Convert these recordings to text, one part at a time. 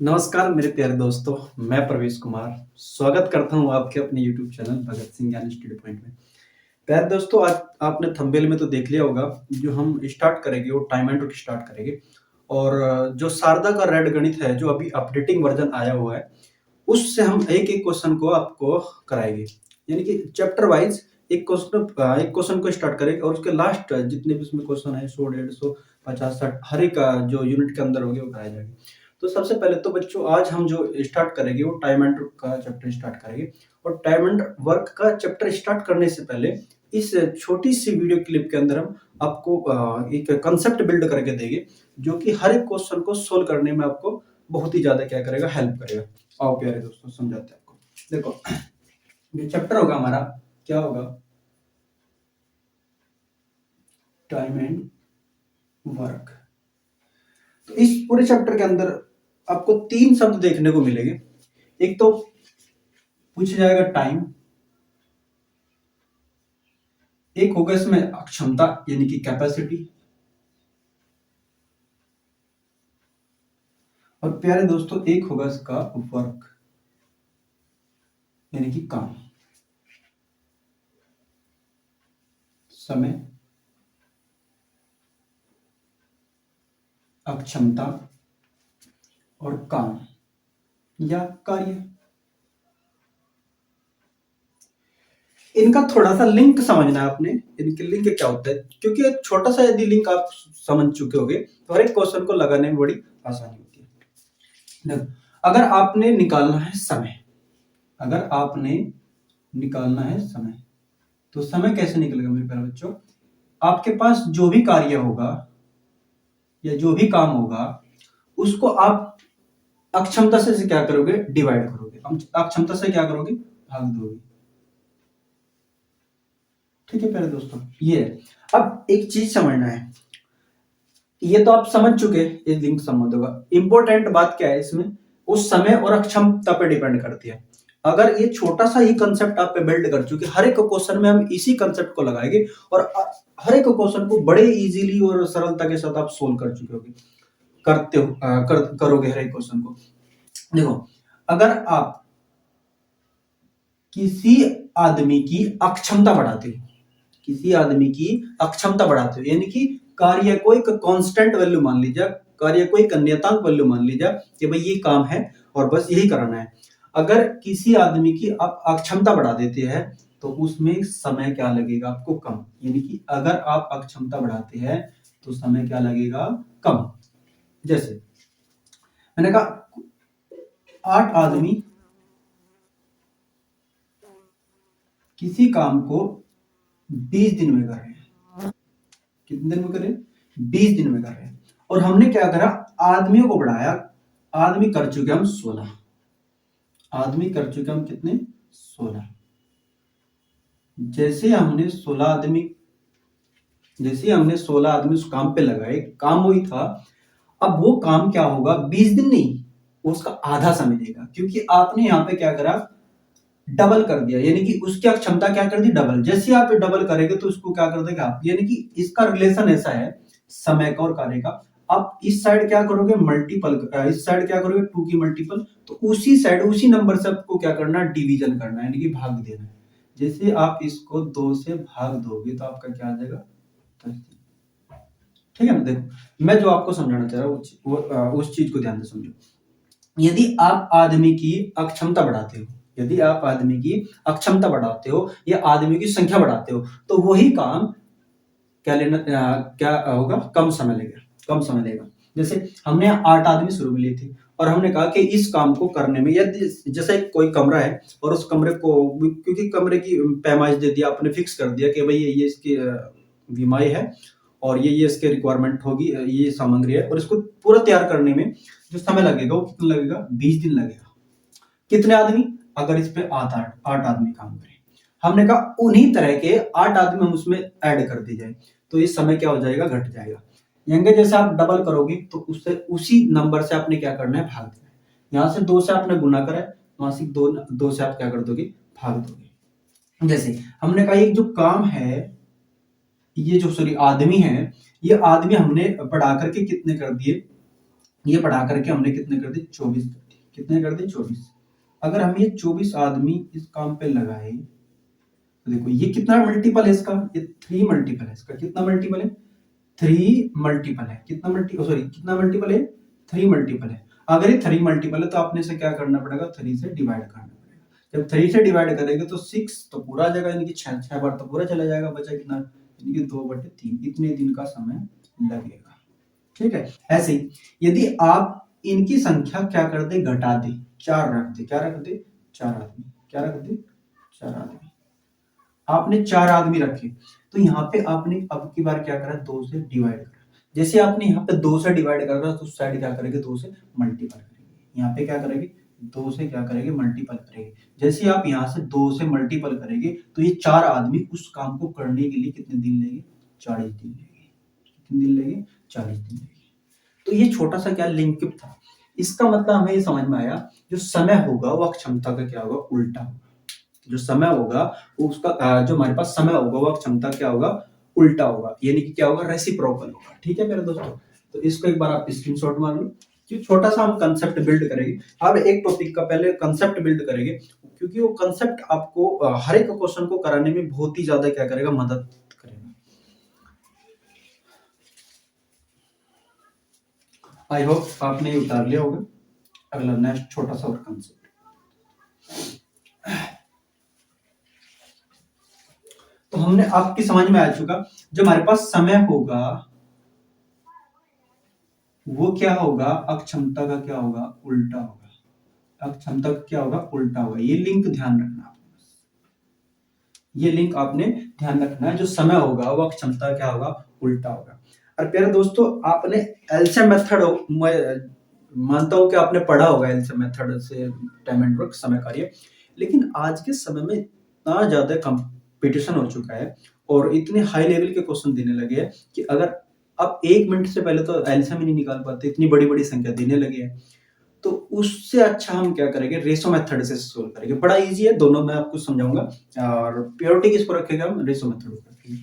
नमस्कार मेरे प्यारे दोस्तों, मैं प्रवेश कुमार स्वागत करता हूँ आपके अपने यूट्यूब चैनल भगत सिंह ज्ञान स्टडी पॉइंट में। प्यारे दोस्तों, आज आपने थंबनेल में तो देख लिया होगा, जो हम स्टार्ट करेंगे वो टाइम एंड वर्क स्टार्ट करेंगे। और जो शारदा का रेड गणित है, जो अभी अपडेटिंग वर्जन आया हुआ है, उससे हम एक-एक क्वेश्चन को आपको कराएँगे। यानी कि चैप्टर वाइज़ एक क्वेश्चन को स्टार्ट करेंगे और उसके लास्ट जितने भी उसमें क्वेश्चन है 100, 150, 50, 60 हर एक जो यूनिट के अंदर होंगे वो कराए जाएँगे। तो सबसे पहले तो बच्चों, आज हम जो स्टार्ट करेंगे वो टाइम एंड वर्क का चैप्टर स्टार्ट करेंगे। और टाइम एंड वर्क का चैप्टर स्टार्ट करने से पहले इस छोटी-सी वीडियो क्लिप के अंदर हम आपको एक कांसेप्ट बिल्ड करके देंगे, जो कि हर एक क्वेश्चन को सोल्व करने में आपको बहुत ही ज़्यादा क्या करेगा, हेल्प करेगा। आओ प्यारे दोस्तों, समझाते हैं आपको। देखो, ये चैप्टर होगा हमारा, क्या होगा, टाइम एंड वर्क। तो इस पूरे चैप्टर के अंदर आपको 3 शब्द देखने को मिलेंगे। एक तो पूछा जाएगा टाइम, एक होगा इसमें अक्षमता यानी कि कैपेसिटी, और प्यारे दोस्तों एक होगा इसका वर्क यानी कि काम, समय, अक्षमता और काम या कार्य। इनका थोड़ा सा लिंक समझना है आपने। इनके लिंक क्या होता है, क्योंकि एक छोटा सा यदि लिंक आप समझ चुके होगे तो हर एक क्वेश्चन को लगाने में बड़ी आसानी होती है। देखो, अगर आपने निकालना है समय, अगर आपने निकालना है समय, तो समय कैसे निकलेगा मेरे प्यारे बच्चों? आपके पास जो भी कार्य होगा या जो भी काम होगा, उसको आप अक्षमता से क्या करोगे, डिवाइड करोगे। अक्षमता से क्या करोगे, भाग दोगे। ठीक है प्यारे दोस्तों, ये है। अब एक चीज समझना है, ये तो आप समझ चुके, ये लिंक समझ होगा। इंपॉर्टेंट बात क्या है इसमें, उस समय और अक्षमता पे डिपेंड करती है। अगर ये छोटा सा ही कंसेप्ट आप पे बिल्ड कर चुके, हर एक क्वेश्चन में हम इसी कंसेप्ट को लगाएंगे और हर एक क्वेश्चन को बड़े इजीली और सरलता के साथ आप सोल्व कर चुके होगे, करोगे हर एक क्वेश्चन को। देखो, अगर आप किसी आदमी की अक्षमता बढ़ाते हो, किसी आदमी की अक्षमता बढ़ाते हो, यानी कि कार्य को एक कांस्टेंट वैल्यू मान लीजिए, कार्य को एक नियतांक वैल्यू मान लीजिए कि भाई ये काम है और बस यही कराना है। अगर किसी आदमी की आप अक्षमता बढ़ा देते हैं तो उसमें समय क्या लगेगा आपको, कम। यानी कि अगर आप अक्षमता बढ़ाते हैं तो समय क्या लगेगा, कम। जैसे मैंने कहा 8 आदमी किसी काम को 20 दिन में कर रहे हैं। कितने दिन में करें, 20 दिन में कर रहे हैं। और हमने क्या करा, आदमियों को बढ़ाया। आदमी कर चुके हम 16, आदमी कर चुके हम कितने, 16। जैसे हमने 16 आदमी उस काम पे लगाए, काम वही था। अब वो काम क्या होगा, 20 दिन नहीं, उसका आधा समय लेगा, क्योंकि आपने यहाँ पे क्या करा, डबल कर दिया। यानी कि उसकी क्षमता क्या कर दी, डबल। जैसे आप डबल करेंगे तो उसको क्या कर देगा आप, यानी कि इसका रिलेशन ऐसा है समय का और कार्य का। आप इस साइड क्या करोगे, मल्टीपल, इस साइड क्या करोगे, 2 की मल्टीपल, तो उसी साइड उसी नंबर से आपको क्या करना है, डिवीजन करना है, यानी कि भाग देना है। जैसे आप इसको 2 से भाग दोगे तो आपका क्या आ जाएगा, 10। ठीक है ना। देखो, मैं जो आपको समझाना चाह रहा हूँ उस चीज को ध्यान से समझो। यदि आप आदमी की अक्षमता बढ़ाते हो, यदि आप आदमी की अक्षमता बढ़ाते हो या आदमी की संख्या बढ़ाते हो, तो वही काम क्या लेना, क्या होगा, कम समय लेगा, कम समय लेगा। जैसे हमने 8 आदमी शुरू में लिए थे और हमने कहा कि इस काम को करने में, यदि जैसे कोई कमरा है और उस कमरे को, क्योंकि कमरे की पैमाइश दे दिया आपने, फिक्स कर दिया कि भाई ये इसकी विमाई है और ये इसके रिक्वायरमेंट होगी, ये सामग्री है, और इसको पूरा तैयार करने में जो समय लगेगा वो कितना लगेगा, 20 दिन लगेगा। कितने आदमी, अगर इस पे 8 आदमी काम करें, हमने कहा उन्हीं तरह के 8 आदमी हम उसमें ऐड कर दी जाए, तो ये समय क्या हो जाएगा, घट जाएगा। यंगे जैसे आप डबल करोगे तो उससे उसी नंबर से आपने क्या करना है, भाग देना है। यहाँ से 2 से आपने गुना करा है, वहां से 2 से आप क्या कर दोगे, भाग दोगे। जैसे हमने कहा एक जो काम है, ये जो सॉरी आदमी है, ये आदमी हमने बढ़ा करके कितने कर दिए, ये बढ़ा करके हमने कितने कर दिए 24 कर दिए। कितने कर दिए 24। अगर हम ये 24 आदमी इस काम पे लगाए तो देखो ये कितना मल्टीपल है इसका, ये 3 मल्टीपल है इसका। कितना मल्टीपल है 3 मल्टीपल है। कितना मल्टी सॉरी कितना मल्टीपल है 3 मल्टीपल है। अगर ये 3 मल्टीपल है तो आपने इसे क्या करना पड़ेगा 3 से डिवाइड करना पड़ेगा। जब 3 से डिवाइड करेंगे तो 6 तो पूरा आ जाएगा, यानी कि 6 बार तो पूरा चला जाएगा, बचा कितना यानी कि 2/3 इतने दिन का समय लगेगा। ठीक है। ऐसे ही यदि आप इनकी संख्या क्या कर दे घटा दे 4 रख दे, क्या रख दे 4 आदमी, क्या रख दे 4 आदमी। आपने 4 आदमी रखे तो यहाँ पे आपने अब की बार क्या करा 2 से डिवाइड करा। जैसे आपने यहाँ पे 2 से डिवाइड कर रहा तो उस साइड क्या करेंगे 2 से मल्टीपल करेंगे। यहाँ पे क्या करेंगे 2 से क्या करेंगे मल्टीपल करेंगे। जैसे आप यहाँ से 2 से मल्टीपल करेंगे तो ये 4 आदमी उस काम को करने के लिए कितने दिन लेंगे 40 दिन लेंगे। कितने दिन लेंगे 40 दिन लेंगे। तो ये छोटा सा क्या लिंकअप था। इसका मतलब हमें ये समझ में आया जो समय होगा वो क्षमता का क्या होगा उल्टा होगा। जो समय होगा उसका जो हमारे पास समय होगा वो क्षमता क्या होगा उल्टा होगा, यानी कि क्या होगा रेसिप्रोकल होगा। ठीक है मेरे दोस्तों, तो इसको एक बार आप स्क्रीनशॉट मार लो कि छोटा सा हम कंसेप्ट बिल्ड करेंगे। अब एक टॉपिक का पहले कंसेप्ट बिल्ड करेंगे क्योंकि वो कंसेप्ट आपको हर एक क्वेश्चन को कराने में बहुत ही ज्यादा क्या करेगा मदद करेगा। आई होप आपने ये उतार लिया होगा। अगला नेक्स्ट छोटा सा और कंसेप्ट, तो हमने आपकी समझ में आ चुका जो हमारे पास समय होगा वो क्या होगा अक्षमता का क्या होगा उल्टा होगा। अक्षमता का क्या होगा उल्टा होगा। ये लिंक ध्यान रखना, ये लिंक आपने ध्यान रखना है। जो समय होगा वो अक्षमता क्या होगा उल्टा होगा। और प्यारे दोस्तों आपने एलसीएम मेथड मानता हूं कि आपने पढ़ा होगा एलसीएम मेथड से टाइम एंड वर्क समय कार्य, लेकिन आज के समय में इतना ज्यादा कंपटीशन हो चुका है और इतने हाई लेवल के क्वेश्चन देने लगे हैं कि अगर आप 1 मिनट से पहले तो एलसीएम ही नहीं निकाल पाते, इतनी बड़ी बड़ी संख्या देने लगे हैं। तो उससे अच्छा हम क्या करेंगे रेशो मेथड से सोल्व करेंगे। बड़ा इजी है, दोनों मैं आपको समझाऊंगा। और प्योरिटी किसको रखेगा हम रेशो मेथड को रखेंगे।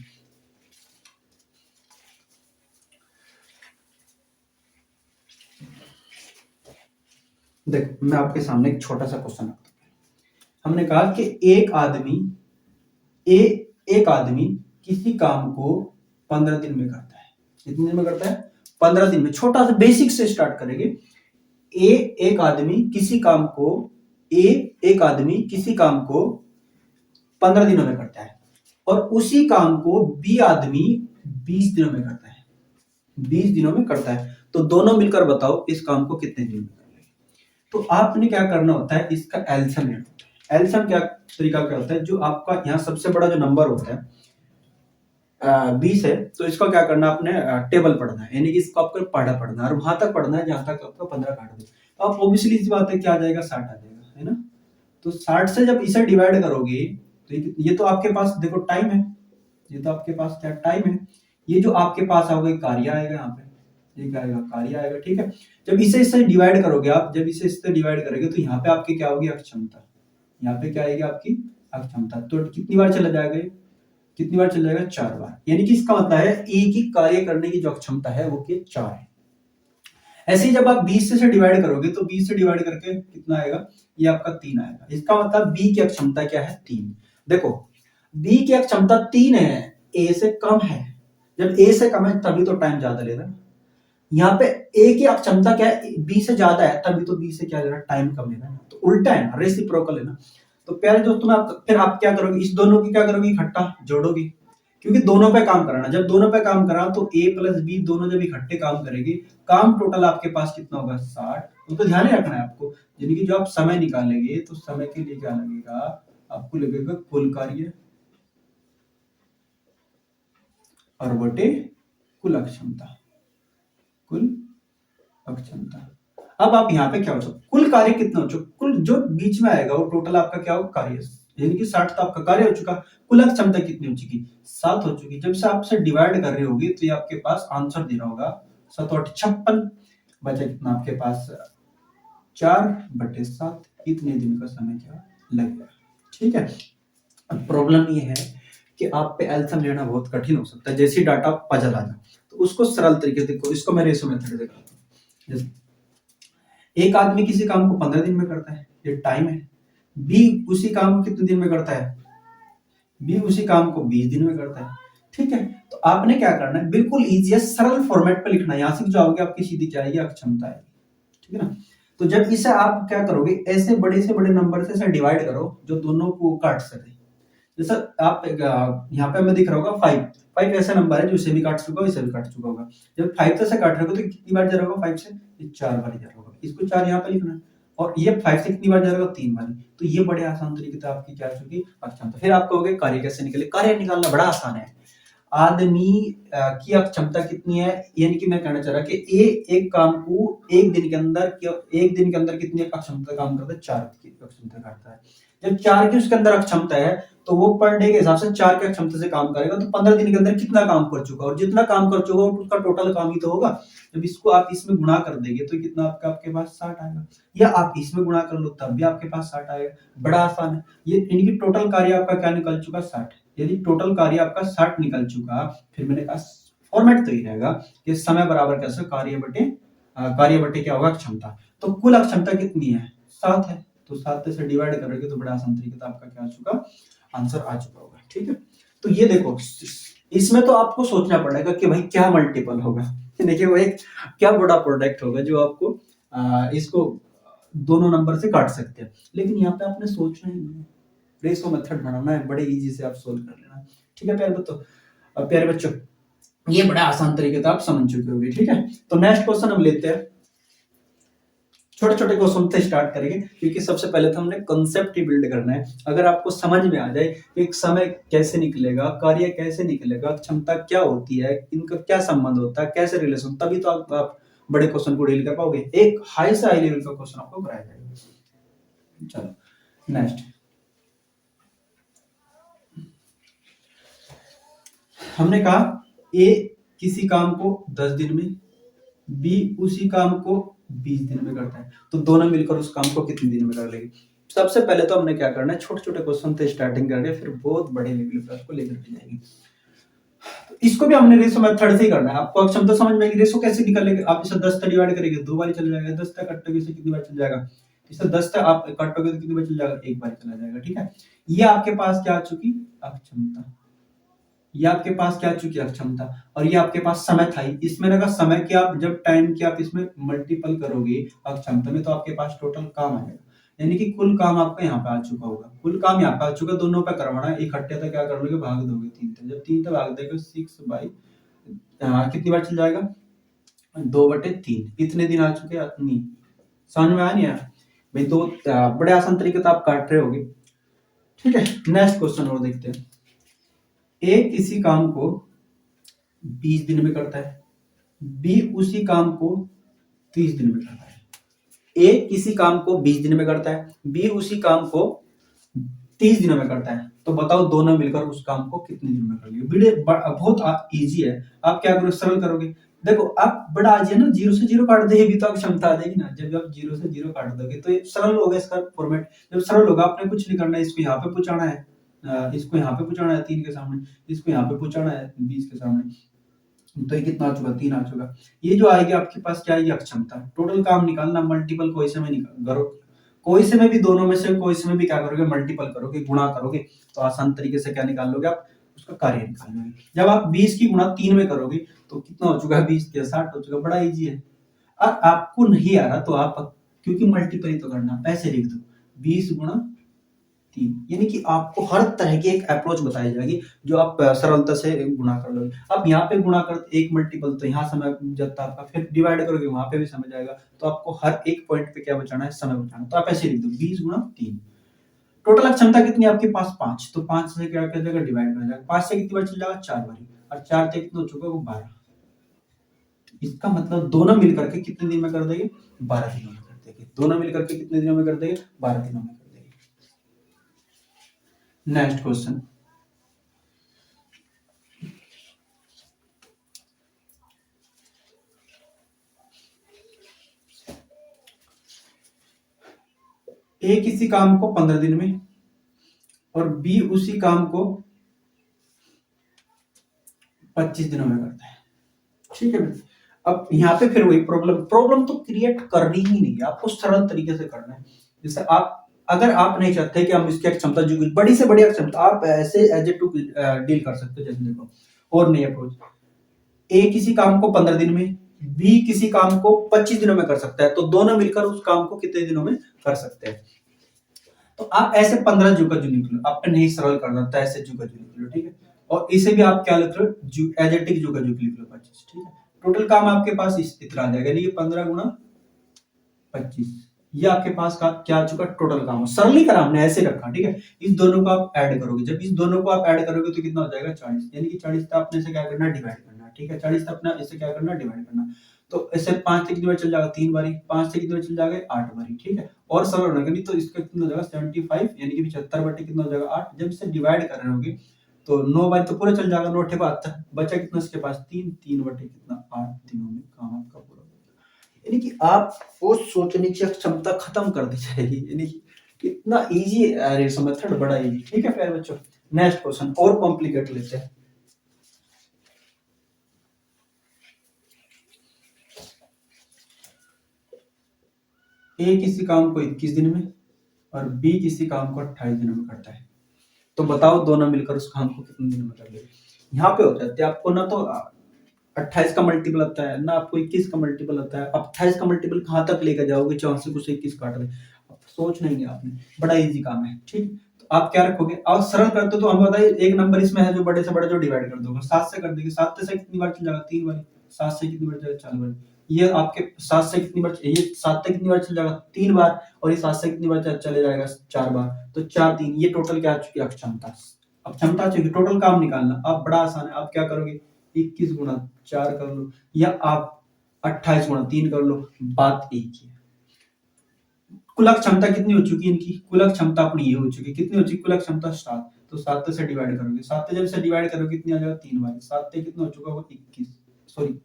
देख मैं आपके सामने एक छोटा सा क्वेश्चन रखता हूं। हमने कहा कि एक आदमी किसी काम को 15 दिन में करता है। कितने दिन में करता है 15 दिन में। छोटा सा बेसिक से स्टार्ट करेंगे। एक आदमी किसी काम को एक आदमी किसी काम को 15 दिनों में करता है और उसी काम को बी आदमी 20 दिनों में करता है। 20 दिनों में करता है तो दोनों मिलकर बताओ इस काम को कितने दिन में कर लेंगे। तो आपने क्या करना होता है इसका एलसीएम लेना होता है। एलसीएम क्या तरीका क्या होता है, जो आपका यहाँ सबसे बड़ा जो नंबर होता है 20 है तो इसका क्या करना आपने टेबल पढ़ना है, यानी कि इसको आपको पढ़ना है और वहां तक पढ़ना है जहां तक आपका 15 काट दो। तो आप ऑब्वियसली इस बात है क्या आ जाएगा 60 आ जाएगा, है ना। तो 60 से जब इसे डिवाइड करोगे तो ये तो आपके पास देखो टाइम है, ये तो आपके पास क्या टाइम है। ये जो आपके पास आओगे कार्य आएगा यहाँ पे, ये क्या आएगा कार्य आएगा। ठीक है, जब इसे इससे डिवाइड करोगे आप, जब इसे इससे डिवाइड करोगे तो यहाँ पे आपकी क्या होगी अक्षमता। यहाँ पे क्या आएगी आपकी अक्षमता। तो कितनी बार चला जाएगा, कितनी बार चला जाएगा 4 बार। यानी कि इसका मतलब है एक ही कार्य करने की जो क्षमता है वो की 4 है। ऐसे ही जब आप 20 से डिवाइड करोगे तो 20 से डिवाइड करके कितना आएगा, ये आपका 3 आएगा। इसका मतलब बी की क्षमता क्या है 3। देखो बी की क्षमता 3 है, ए से कम है। जब ए से कम है तभी तो टाइम ज्यादा ले रहा है। यहाँ पे ए की क्षमता क्या है बी से ज्यादा है तभी तो बी से क्या ले रहा है टाइम कम ले रहा है। तो उल्टा है ना, रेसिप्रोकल है ना। तो प्यारे दोस्तों फिर आप क्या करोगे इस दोनों की क्या करोगे इकट्ठा जोड़ोगे, क्योंकि दोनों पे काम कराना। जब दोनों पे काम करा तो ए प्लस बी दोनों जब इकट्ठे काम करेंगे काम टोटल आपके पास कितना होगा 60। तो ध्यान ही रखना है आपको, यानी कि जो आप समय निकालेंगे तो समय के लिए क्या लगेगा आपको लगेगा कुल कार्य और बटे कुल अक्षमता, कुल अक्षमता। अब आप यहाँ पे क्या हो चुका कुल कार्य कितना हो चुका, कुल जो बीच में आएगा वो टोटल आपका क्या होगा कार्य, यानी कि 60 तो आपका कार्य हो चुका। कुल क्षमता कितनी हो चुकी 7 हो चुकी। जब से आपसे डिवाइड कर रहे होगी तो ये आपके पास आंसर दे रहा होगा 7 और 56 बचा कितना आपके पास 4/7 इतने दिन का समय क्या लगेगा। ठीक है, अब प्रॉब्लम ये है कि आप पे एल्सियम लेना बहुत कठिन हो सकता है। जैसे डाटा पजल आ जाए तो उसको सरल तरीके से देखो, इसको मैं रेशो मेथड दिखाता हूँ। एक आदमी किसी काम को 15 दिन में करता है, ये टाइम है। बी उसी काम को कितने दिन में करता है, बी उसी काम को 20 दिन में करता है। ठीक है, तो आपने क्या करना है, बिल्कुल इजी है, सरल फॉर्मेट पे लिखना है। यहां से जाओगे आपकी सीधी क्या आएगी, अक्षमता आएगी। ठीक है ना। तो जब इसे आप क्या करोगे, ऐसे बड़े से बड़े नंबर से डिवाइड करो जो दोनों को काट सके। जैसा आप यहाँ पे हमें दिख रहा होगा 5, 5 ऐसा नंबर है जो इसे भी काट चुका होगा, इसे भी काट चुका होगा। जब 5 से काट रहे हो तो कितनी बार जा रहा होगा, 5 से 4 बार जा रहा होगा। इसको 4 यहाँ पे लिखना है, और ये 5 से कितनी बार जा रहा होगा, 3 बार। तो ये बड़े आसान तरीके से आपकी क्या चुकी अक्षमता। फिर आप कहोगे कार्य कैसे निकले, कार्य निकालना बड़ा आसान है। आदमी की क्षमता कितनी है, यानी कि मैं कहना चाह रहा कि एक काम को एक दिन के अंदर कितनी क्षमता काम करता है, 4 की क्षमता करता है। जब 4 की उसके अंदर अक्षमता है तो वो पर डे के हिसाब से 4 की क्षमता से काम करेगा, तो 15 दिन के अंदर कितना काम कर चुका, और जितना काम कर चुका उसका टोटल काम ही तो होगा। जब इसको आप इसमें गुणा कर देंगे तो कितना आपके पास 60 आएगा, या आप इसमें गुणा कर लो तब भी आपके पास 60 आएगा। बड़ा आसान है ये। इनकी टोटल कार्य आपका क्या निकल चुका, 60। यदि टोटल कार्य आपका 60 निकल चुका, फिर मैंने कहा फॉर्मेट तो ही रहेगा कि समय बराबर कैसे कार्य बटे क्या होगा, क्षमता। तो कुल अक्षमता कितनी है, 7 है। तो 7 से डिवाइड करोगे तो बड़ा आसान तरीके से आपका क्या आ चुका, आंसर आ चुका होगा। ठीक है, तो ये देखो, इसमें तो आपको सोचना पड़ेगा कि भाई क्या मल्टीपल होगा। देखिए वो एक क्या बड़ा प्रोडक्ट होगा जो आपको इसको दोनों नंबर से काट सकते हैं। लेकिन यहाँ पे आपने सोचना ही नहीं, रेशो मेथड बनाना है, बड़े इजी से आप सोल्व कर लेना। ठीक है प्यारे बच्चों, ये बड़ा आसान तरीके से आप समझ चुके होंगे। ठीक है, तो नेक्स्ट क्वेश्चन हम लेते हैं। छोटे छोटे क्वेश्चन से स्टार्ट करेंगे, क्योंकि सबसे पहले तो हमने कॉन्सेप्ट ही बिल्ड करना है। अगर आपको समझ में आ जाए कि एक समय कैसे निकलेगा, कार्य कैसे निकलेगा, क्षमता क्या होती है, इनका क्या संबंध होता है, कैसे रिलेशन, तभी तो आप बड़े क्वेश्चन को डील कर पाओगे। एक हाई से हाई लेवल का क्वेश्चन आपको कराया जाएगा। चलो नेक्स्ट, हमने कहा ए किसी काम को 10 दिन में, बी उसी काम को 20 दिन में करता है, तो दोनों मिलकर उस काम को कितने दिन में कर लेंगे। सबसे पहले तो हमने क्या करना है, छोटे छोटे क्वेश्चन से स्टार्टिंग करके फिर बहुत बड़े लेवल पर उसको लेकर के जाएंगे। तो इसको भी हमने रेशो मेथड से ही करना है। आपको क्षमता समझ में आएगी, रेशो कैसे निकालेंगे, आप इसे 10 से डिवाइड करेंगे 2 बार चल जाएगा, 10 तक कटोगे इसे कितनी बार चल जाएगा, इसे 10 तक आप कटोगे तो कितनी बार चल जाएगा, एक बार चला जाएगा। ठीक है, ये आपके पास क्या आ चुकी अक्षमता, ये आपके पास क्या चुकी अक्षमता, और ये आपके पास समय था। इसमें लगा समय की आप जब टाइम की आप इसमें मल्टीपल करोगे अक्षमता में, तो आपके पास टोटल काम आएगा, यानी कि कुल काम आपका यहाँ पे आ चुका होगा। कुल काम यहाँ पे आ चुका, दोनों पे करवाना है, इकट्ठे तक क्या कर लोगे, भाग दोगे 3 से। जब 3 से भाग देगा 6/, कितनी बार चल जाएगा, 2/3। कितने दिन आ चुके नहीं समझ में आया नहीं यार भाई, तो बड़े आसान तरीके से आप काट रहे होगे। ठीक है, नेक्स्ट क्वेश्चन और देखते हैं। ए किसी काम को 20 दिन में करता है, बी उसी काम को 30 दिन में करता है। ए किसी काम को 20 दिन में करता है, बी उसी काम को 30 दिनों में करता है, तो बताओ दोनों मिलकर उस काम को कितने दिन में कर लेंगे। वीडियो बहुत इजी है, आप क्या करोगे, सरल करोगे। देखो आप बड़ा आज है ना, 0 से 0 काट दे भी तो आप क्षमता आ जाएगी ना। जब आप 0 से 0 काट दोगे तो ये सरल होगा, इसका फॉर्मेट जब सरल होगा, आपने कुछ नहीं करना है, इसको यहाँ पे पहुंचाना है, इसको यहाँ पे पहुंचाना है 3 के सामने, इसको यहाँ पे पहुंचाना है 20 के सामने, तो ये कितना आ चुका, 3 आ चुका। ये जो आएगी आपके पास क्या आएगी अक्षमता। टोटल काम निकालना, मल्टीपल कोई से में निकाल करो, कोई से में भी, दोनों में से कोई से में भी क्या करोगे, मल्टीपल करोगे, गुणा करोगे, तो आसान तरीके से क्या निकाल लोगे आप, उसका कार्य निकाल लोगे। जब आप 20 की गुणा 3 में करोगे तो कितना हो चुका, 20 के 60 हो चुका। बड़ा इजी है। और आपको नहीं आ रहा तो आप, क्योंकि मल्टीपल ही तो करना, पैसे लिख दो 20 गुणा 3, यानी कि आपको हर तरह की एक अप्रोच बताई जाएगी जो आप सरलता से गुणा कर लोगे। अब यहाँ पे गुणा कर एक मल्टीपल, तो यहाँ समय जाता आपका, फिर डिवाइड करोगे वहां पे भी समय जाएगा, तो आपको हर एक पॉइंट पे क्या बचाना है, समय बचाना। तो आप ऐसे लिख दो 20 गुणा 3। टोटल क्षमता कितनी है आपके पास, 5, तो 5 से क्या कर देगा, डिवाइड कर जाएगा। 5 से कितनी बार चल जाएगा, 4 बार, और 4 से कितना हो चुका, वो 12। इसका मतलब दोनों मिलकर के कितने दिन में कर देंगे, 12 दिनों में कर देंगे। दोनों मिलकर के कितने दिनों में कर देंगे, 12 दिनों में कर देंगे। नेक्स्ट क्वेश्चन, ए किसी काम को 15 दिन में और बी उसी काम को 25 दिनों में करता है। ठीक है, अब यहाँ पे फिर वही प्रॉब्लम तो क्रिएट करनी ही नहीं है, आपको सरल तरीके से करना है। जैसे आप अगर आप नहीं चाहते कि हम इसकी क्षमता जो बड़ी से बड़ी क्षमता, आप ऐसे एज ए टू डील कर सकते हो। जैसे देखो और नई अप्रोच, ए किसी काम को 15 दिन में, बी किसी काम को 25 दिनों में कर सकता है, तो दोनों मिलकर उस काम को कितने दिनों में कर सकते हैं। तो आप ऐसे 15 जू का जू निकलो, आपने नहीं सरल करना तो ऐसे जू का जू निकलो, ठीक है। और इसे भी आप क्या लिख लो, जू एजेटिक जू का जू लिख लो 25, ठीक है। टोटल काम आपके पास इतना आ जाएगा, यानी कि 15 गुणा 25, ये आपके पास का क्या आ चुका टोटल काम। सरलीकरण हमने ऐसे रखा, ठीक है। इस दोनों को आप ऐड करोगे, जब इस दोनों को आप ऐड करोगे तो कितना हो जाएगा 40, यानी कि 40 से आपने इसे क्या करना डिवाइड करना, ठीक है। 40 से अपना इसे क्या करना डिवाइड करना, तो ऐसे 5 से कितनी बार चल जाएगा 3 बारी, 5 से कितनी बार चल जाएगा 8 बारी, ठीक है। और सरल होने के लिए तो इसका कितना हो जाएगा 75, यानी कि 75 बटे कितना हो जाएगा 8। जब इसे डिवाइड कर रहे होगे तो 9 बारी तो पूरा चल जाएगा, 9 बचा, बचा कितना इसके पास 3, 3 बटे कितना 8 दिनों में काम आपका पूरा। यानी कि आप वो सोचने की क्षमता खत्म कर दी जाएगी, यानी कि कितना इजी रेशो मेथड, बड़ा इजी, ठीक है प्यारे बच्चों। नेक्स्ट क्वेश्चन और कॉम्प्लिकेट लेते हैं। ए किसी काम को 21 दिन में और बी किसी काम को 28 दिनों में करता है, तो बताओ दोनों मिलकर उस काम को कितने दिनों में कर लेंगे। यहाँ पे हो जाते हैं आपको ना तो 28 का मल्टीपल आता है ना, आपको 21 का मल्टीपल आता है। अब 28 का मल्टीपल कहाँ तक लेकर जाओगे, 64 को 21 काट दे, अब सोच नहीं है आपने, बड़ा इजी काम है, ठीक। तो आप क्या रखोगे, और सरल करते तो हम बताइए एक नंबर इसमें है जो बड़े से बड़ा जो डिवाइड कर दोगे, 7 से कर देंगे, 7 से कितनी बार चल जाएगा 3 बार, 7 से कितनी बार जाएगा 4 बार, ये आपके 7 से कितनी बार, ये 7 से कितनी बार चल जाएगा 3 बार, और ये 7 से कितनी बार चले जाएगा 4 बार, तो 4 3, ये टोटल क्या आ चुकी है क्षमता। अब क्षमता चाहिए टोटल काम निकालना, अब बड़ा आसान है, आप क्या करोगे 21 गुणा 4 कर लो, या आप 28 गुणा 3 कर लो, बात एक ही है। कुल क्षमता कितनी हो चुकी है इनकी, कुल क्षमता अपनी ये हो चुकी है, कितनी हो चुकी कुल क्षमता 7, तो 7 से डिवाइड करोगे, 7 से जब से डिवाइड करोगे कितनी आ जाएगा 3 बार, 7 से कितना हो चुका वो 21, सॉरी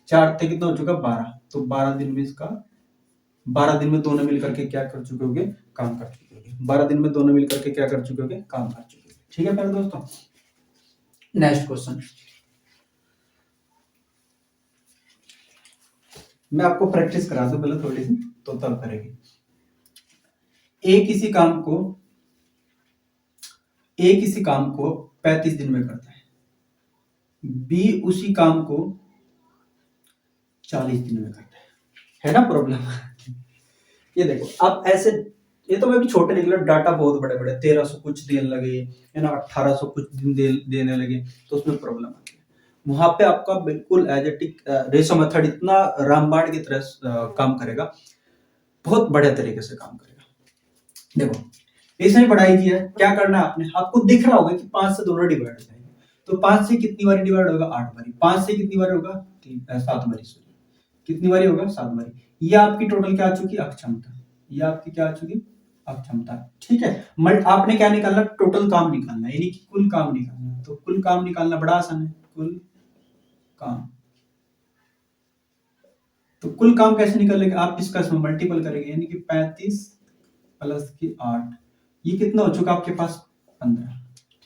4 से कितना हो चुका 12, तो 12 दिन में इसका 12 दिन में दोनों मिलकर के क्या कर चुके होगे, काम कर चुके होगे। 12 दिन में दोनों मिलकर के क्या कर चुके होगे, काम कर चुके होगे, ठीक है प्यारे दोस्तों। नेक्स्ट क्वेश्चन, मैं आपको प्रैक्टिस करा दूं पहले थोड़ी सी, तो तब करेंगे। ए किसी काम को 35 दिन में करता है, बी उसी काम को 40 दिन में करता है ना प्रॉब्लम। ये देखो अब ऐसे, ये तो मैं भी छोटे निकला, डाटा बहुत बड़े बड़े 1300 कुछ देने लगे, है ना 1800 कुछ दिन देने लगे, तो उसमें प्रॉब्लम आती है। वहां पे आपका बिल्कुल एजेटिक रेशो मेथड इतना रामबाण की तरह काम करेगा, बहुत बड़े तरीके से काम करेगा। देखो इसमें बड़ा इजी है, क्या करना है आपने, आपको दिख रहा होगा कि 5 से दोनों डिवाइड हो जाएंगे, तो 5 से कितनी बारी डिवाइड होगा 8 बारी, 5 से कितनी बारी होगा 7 बारी, सॉरी कितनी बारी होगा 7 बारी। ये आपकी टोटल क्या आ चुकी अक्षमता, ये आपकी क्या आ चुकी अक्षमता, ठीक है। आपने क्या निकालना, टोटल काम निकालना, यानी कि कुल काम निकालना, तो कुल काम निकालना बड़ा आसान है, कुल काम, तो कुल काम कैसे निकालेंगे, आप इसका इसमें मल्टीपल करेंगे, यानी कि 35 प्लस की 8, ये कितना हो चुका आपके पास 15,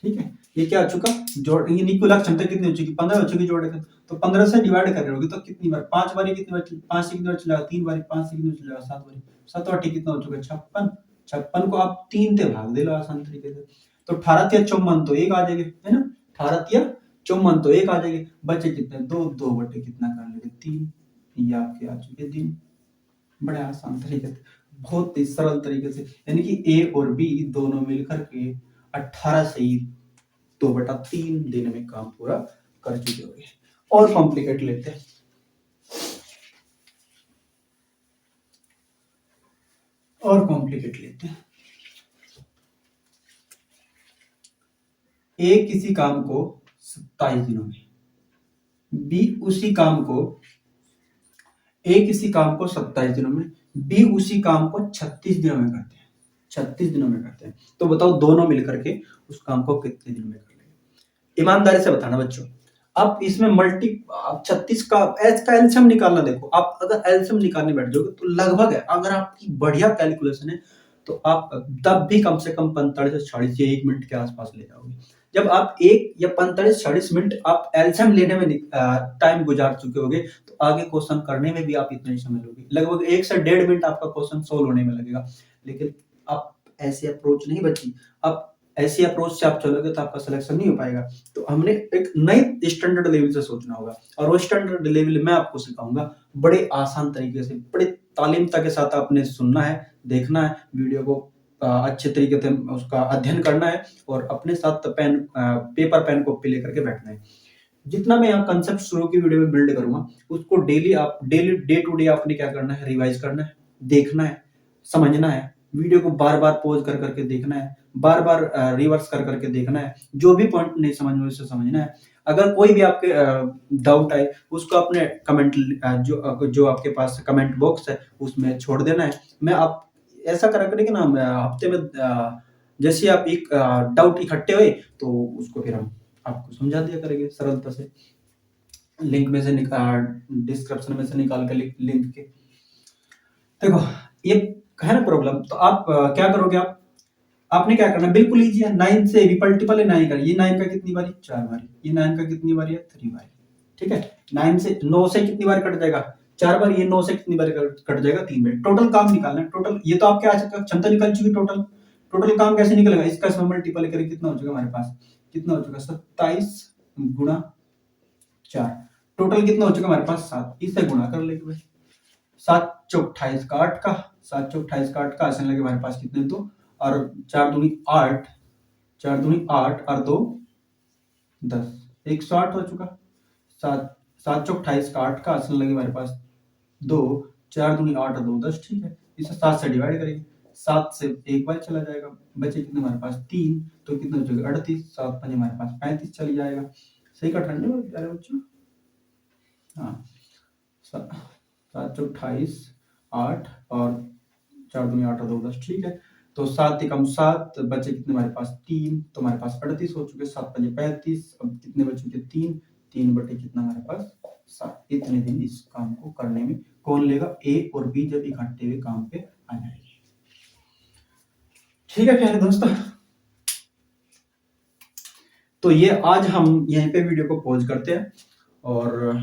ठीक है। ये क्या हो चुका जोड़, यानी कुल क्षमता कितनी हो चुकी 15 हो चुकी जोड़ के, तो 15 से डिवाइड कर रहे होगे तो कितनी बार 5 बारी, कितनी बार 5 से कितनी बार चला 3 बारी, 5 से कितनी बार चला 7 बारी, 7 और कितना हो चुका 56, 56 को आप 3 से भाग दे लो आसान तरीके से, तो 18 या 54 तो 1 आ जाएगा, है ना 18 या 54 तो 1 आ जाएगा, बचे कितने 2, 2 बटे कितना कर लेंगे 3, ये आपके आ चुके दिन, बड़े आसान तरीके से, बहुत ही सरल तरीके से, यानी कि ए और बी दोनों मिलकर के 18 से ही 2/3 दिन में काम पूरा कर चुके होंगे। और कॉम्प्लिकेट लेते हैं, और कॉम्प्लिकेट लेते हैं। ए किसी काम को 27 दिनों में, बी उसी काम को, ए किसी काम को 27 दिनों में, बी उसी काम को 36 दिनों में करते हैं, 36 दिनों में करते हैं, तो बताओ दोनों मिलकर के उस काम को कितने दिनों में कर लेंगे, ईमानदारी से बताना बच्चों। अब इसमें 36 का एच का एलसीएम निकालना, देखो आप अगर एलसीएम निकालने बैठ जाओगे तो लगभग है, अगर आपकी बढ़िया कैलकुलेशन है तो आप तब भी कम से कम 45 से 46 या 1 मिनट के आसपास ले जाओगे, जब आप 1 या 45-40 मिनट आप एलसीएम लेने में टाइम गुजार चुके होगे, तो आगे क्वेश्चन करने में भी आप इतना ही समय लोगे। लगभग 1 से 1.5 मिनट आपका क्वेश्चन सोल्व होने में लगेगा। लेकिन आप ऐसी अप्रोच नहीं बची। अब ऐसी अप्रोच से आप चलोगे तो आपका सिलेक्शन नहीं हो पाएगा। तो हमने एक नए स्टैंडर्ड लेवल से सोचना होगा, और वो स्टैंडर्ड लेवल मैं आपको सिखाऊँगा बड़े आसान तरीके से, बड़े तालीमता के साथ आपने सुनना है, देखना है, वीडियो को अच्छे तरीके से उसका अध्ययन करना है, और अपने साथ पेपर पेन कॉपी लेकर के बैठना है। जितना मैं यहाँ कंसेप्ट शुरू की वीडियो में बिल्ड करूँगा, उसको डेली डे टू डे आपने क्या करना है, रिवाइज करना है, देखना है, समझना है, वीडियो को बार-बार पॉज़ कर करके देखना है, बार-बार रिवर्स कर करके देखना है, जो भी पॉइंट नहीं समझ में उसे समझना है। अगर कोई भी आपके डाउट आए, उसको अपने जो आपके पास कमेंट बॉक्स है, उसमें छोड़ देना है। मैं आप ऐसा करा करें कि ना, हफ्ते में जैसे आप एक डाउट इकट्ठे हुए, तो उसको फिर हम आपको समझा दिया करेंगे सरलता से। लिंक में से डिस्क्रिप्शन में से निकाल के लिंक के। देखो, ये है ना प्रॉब्लम, तो आप क्या करोगे, आपने क्या करना है, बिल्कुल ईजी है। 9 से भी मल्टीपल है 9 का। ये 9 का कितनी बारी, 4 बारी। ये 9 का कितनी बारी है, 3 बारी। ठीक है, 9 से कितनी बार कट जाएगा, 4 बार। ये 9 से कितनी बार कट जाएगा, 3 बार। टोटल काम निकालना है, टोटल। ये तो आपके आज का क्षमता निकल चुकी टोटल। टोटल काम कैसे निकलेगा, इसका इसमें मल्टीपल करें, कितना हो चुका हमारे पास, कितना हो चुका, 27 गुणा 4। टोटल कितना हो चुका हमारे पास, 7। इससे गुणा कर लेंगे भाई। 7 चौक 28 का 8 का, 7 चौक 28 का 8 का, ऐसे लगे हमारे पास कितने, तो और 4 दूनी 8, 4 दूनी 8 और 2 10, 108 हो चुका। 7 चौक 28 का 8 का, ऐसे लगे हमारे पास 2, 4 दूनी 8 और 2 10। ठीक है, इसे 7 से डिवाइड करेंगे, 7 से एक बार चला जाएगा, बचे कितने हमारे पास, 3। तो कितने हो जाएगा, 38। 7 5 हमारे पास 35 चली जाएगा। सही कट रहे हैं प्यारे बच्चों। हाँ, 7 चौक 28, 8 और 4 दूनी 8 और 2 10। ठीक है, तो 7 × 7 बचे कितने हमारे पास, 3। तो हमारे पास 38 हो चुके। 7 5 35। अब कितने बच चुके, 3। 3 बटे कितना हमारे पास, 7। इतने दिन इस काम को करने में कौन लेगा, ए और बी जब इकट्ठे हुए काम पे आ जाएगी। ठीक है प्यारे दोस्तों, तो ये आज हम यहीं पे वीडियो को पॉज करते हैं, और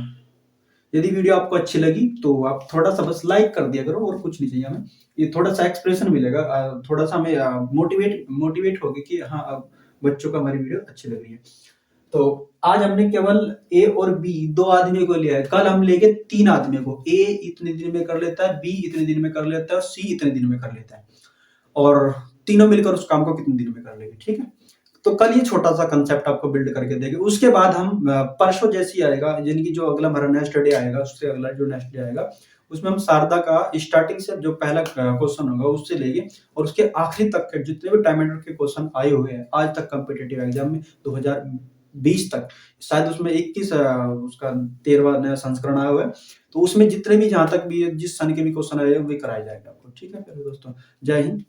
यदि वीडियो आपको अच्छी लगी तो आप थोड़ा सा बस लाइक कर दिया करो, और कुछ नहीं चाहिए हमें। ये थोड़ा सा एक्सप्रेशन मिलेगा, थोड़ा सा हमें मोटिवेट होगी कि हाँ, अब बच्चों को हमारी वीडियो अच्छी लग रही है। तो आज हमने केवल ए और बी 2 आदमी को लिया है, कल हम लेंगे 3 आदमी को। ए इतने दिन में कर लेता है, बी इतने दिन में कर लेता है, और सी इतने दिन में कर लेता है, और तीनों मिलकर उस काम को कितने दिन में कर लेंगे। ठीक है, तो कल ये छोटा सा कंसेप्ट आपको बिल्ड करके देंगे। उसके बाद हम परसों जैसी आएगा, जिनकी जो अगला हमारा नेक्स्ट डे आएगा, उससे अगला जो नेक्स्ट डे आएगा, उसमें हम शारदा का स्टार्टिंग से जो पहला क्वेश्चन होगा उससे लेंगे, और उसके आखिरी तक के जितने भी टाइम के क्वेश्चन आए हुए हैं आज तक कॉम्पिटिटिव एग्जाम में 2020 तक, शायद उसमें 21 उसका 13वां नया संस्करण आया हुआ है, तो उसमें जितने भी जहां तक भी जिस सन के भी क्वेश्चन आए हैं वो कराए जाएंगे आपको। ठीक है फिर दोस्तों, जय हिंद।